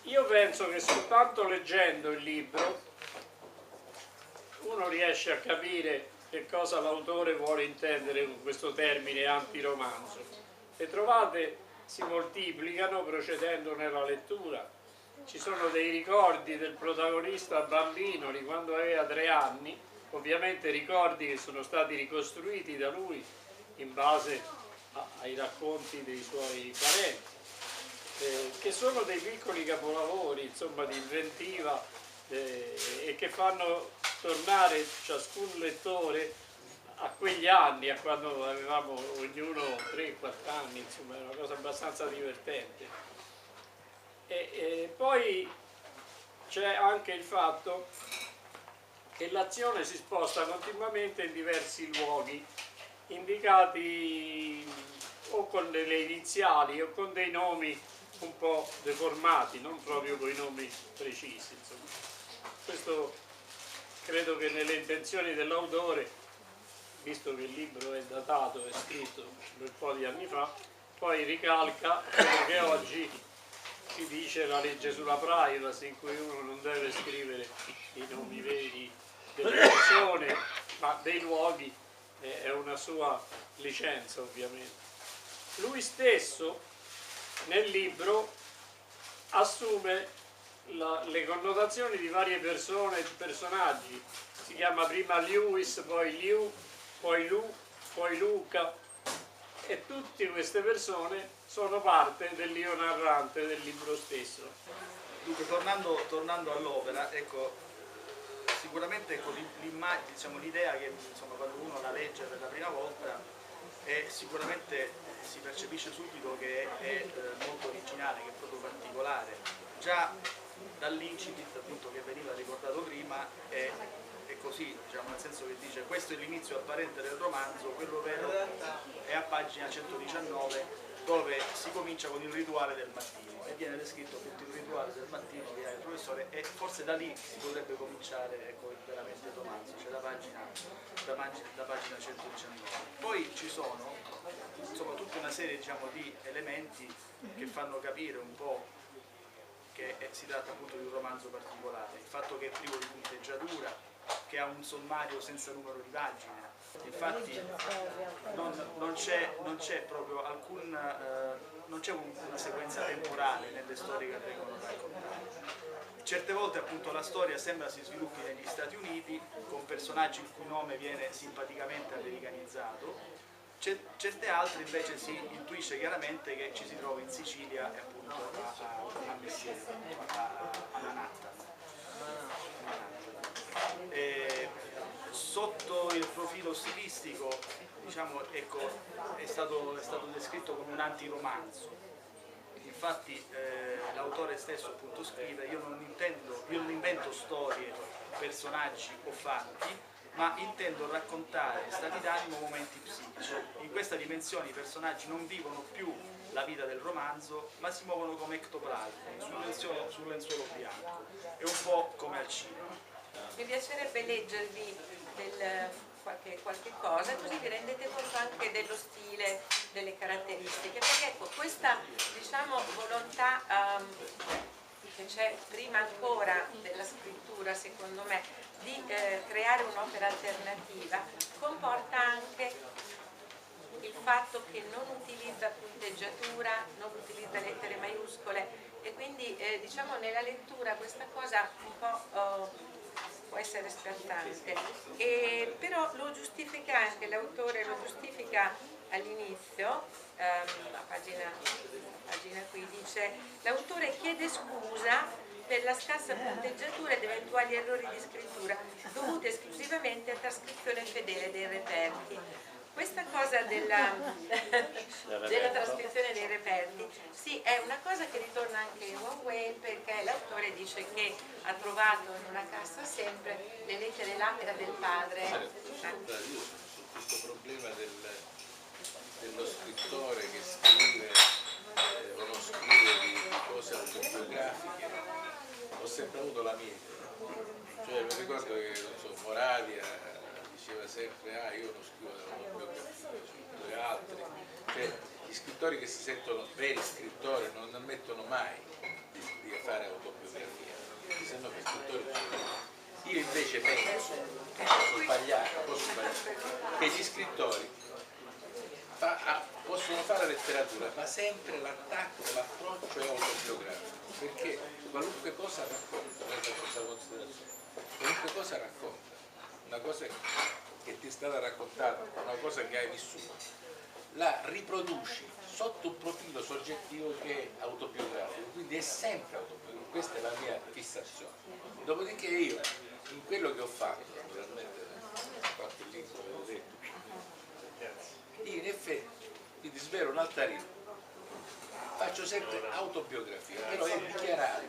Io penso che soltanto leggendo il libro uno riesce a capire che cosa l'autore vuole intendere con questo termine antiromanzo. Le trovate si moltiplicano procedendo nella lettura. Ci sono dei ricordi del protagonista bambino di quando aveva 3 anni, ovviamente ricordi che sono stati ricostruiti da lui in base ai racconti dei suoi parenti, che sono dei piccoli capolavori, insomma, di inventiva e che fanno tornare ciascun lettore a quegli anni, a quando avevamo ognuno 3-4 anni, insomma, è una cosa abbastanza divertente. E poi c'è anche il fatto che l'azione si sposta continuamente in diversi luoghi, indicati o con delle iniziali o con dei nomi un po' deformati, non proprio con i nomi precisi, insomma. Questo credo che nelle intenzioni dell'autore, visto che il libro è datato, è scritto un bel po' di anni fa, poi ricalca quello che oggi si dice la legge sulla privacy, in cui uno non deve scrivere i nomi veri delle persone, ma dei luoghi, è una sua licenza ovviamente. Lui stesso nel libro assume le connotazioni di varie persone e personaggi. Si chiama prima Lewis, poi Liu, poi Lu, poi Luca, e tutte queste persone sono parte dell'io narrante del libro stesso. Dunque, tornando all'opera, ecco, sicuramente ecco, diciamo, l'idea che insomma, quando uno la legge per la prima volta sicuramente si percepisce subito che è molto originale, che è proprio particolare. Già dall'incipit appunto che veniva ricordato prima è così, diciamo, nel senso che dice questo è l'inizio apparente del romanzo, quello vero è a pagina 119, dove si comincia con il rituale del mattino e viene descritto appunto il rituale del mattino che ha il professore, e forse da lì si potrebbe cominciare, ecco, veramente il romanzo, cioè da pagina 119. Poi ci sono insomma tutta una serie, diciamo, di elementi che fanno capire un po' che si tratta appunto di un romanzo particolare, il fatto che è privo di punteggiatura, che ha un sommario senza numero di pagine, infatti non c'è proprio non c'è una sequenza temporale nelle storie che vengono raccontate. Certe volte appunto la storia sembra si sviluppi negli Stati Uniti con personaggi il cui nome viene simpaticamente americanizzato, certe altre invece si intuisce chiaramente che ci si trova in Sicilia e appunto a Messina, a Manhattan. Sotto il profilo stilistico, diciamo, ecco, è stato descritto come un antiromanzo. Infatti l'autore stesso appunto scrive: io non invento storie, personaggi o fatti, ma intendo raccontare stati d'animo, momenti psichici. In questa dimensione i personaggi non vivono più la vita del romanzo, ma si muovono come ectoplasmi sul lenzuolo bianco. È un po' come al cinema. Mi piacerebbe leggervi qualche cosa, così vi rendete conto anche dello stile, delle caratteristiche, perché ecco, questa, diciamo, volontà che c'è prima ancora della scrittura, secondo me, di creare un'opera alternativa, comporta anche il fatto che non utilizza punteggiatura, non utilizza lettere maiuscole, e quindi diciamo nella lettura questa cosa un po' può essere scattante, però lo giustifica anche, l'autore lo giustifica all'inizio, a pagina qui dice: l'autore chiede scusa per la scarsa punteggiatura ed eventuali errori di scrittura dovuti esclusivamente a trascrizione fedele dei reperti. Questa cosa della trascrizione dei reperti, sì, è una cosa che ritorna anche in One Way, perché l'autore dice che ha trovato in una cassa sempre le lettere lattera del padre. Io su questo problema dello scrittore che scrive o non scrive di cose autobiografiche, ho sempre avuto la mia idea. Cioè, mi ricordo che, non so, Moravia diceva sempre: io non scrivo dell'autobiografia, scrivo di altri. Cioè, gli scrittori che si sentono veri scrittori non ammettono mai di fare autobiografia, se no che scrittori non sono. Io invece penso, posso sbagliare, che gli scrittori possono fare letteratura, ma sempre l'attacco, l'approccio è autobiografico, perché qualunque cosa racconta, qualunque cosa racconta, una cosa che ti è stata raccontata, una cosa che hai vissuto, la riproduci sotto un profilo soggettivo che è autobiografico, quindi è sempre autobiografico, questa è la mia fissazione. Dopodiché io, in quello che ho fatto, naturalmente, qualche lingua avevo detto, io in effetti, quindi svelo un altarino, faccio sempre autobiografia, però è dichiarato.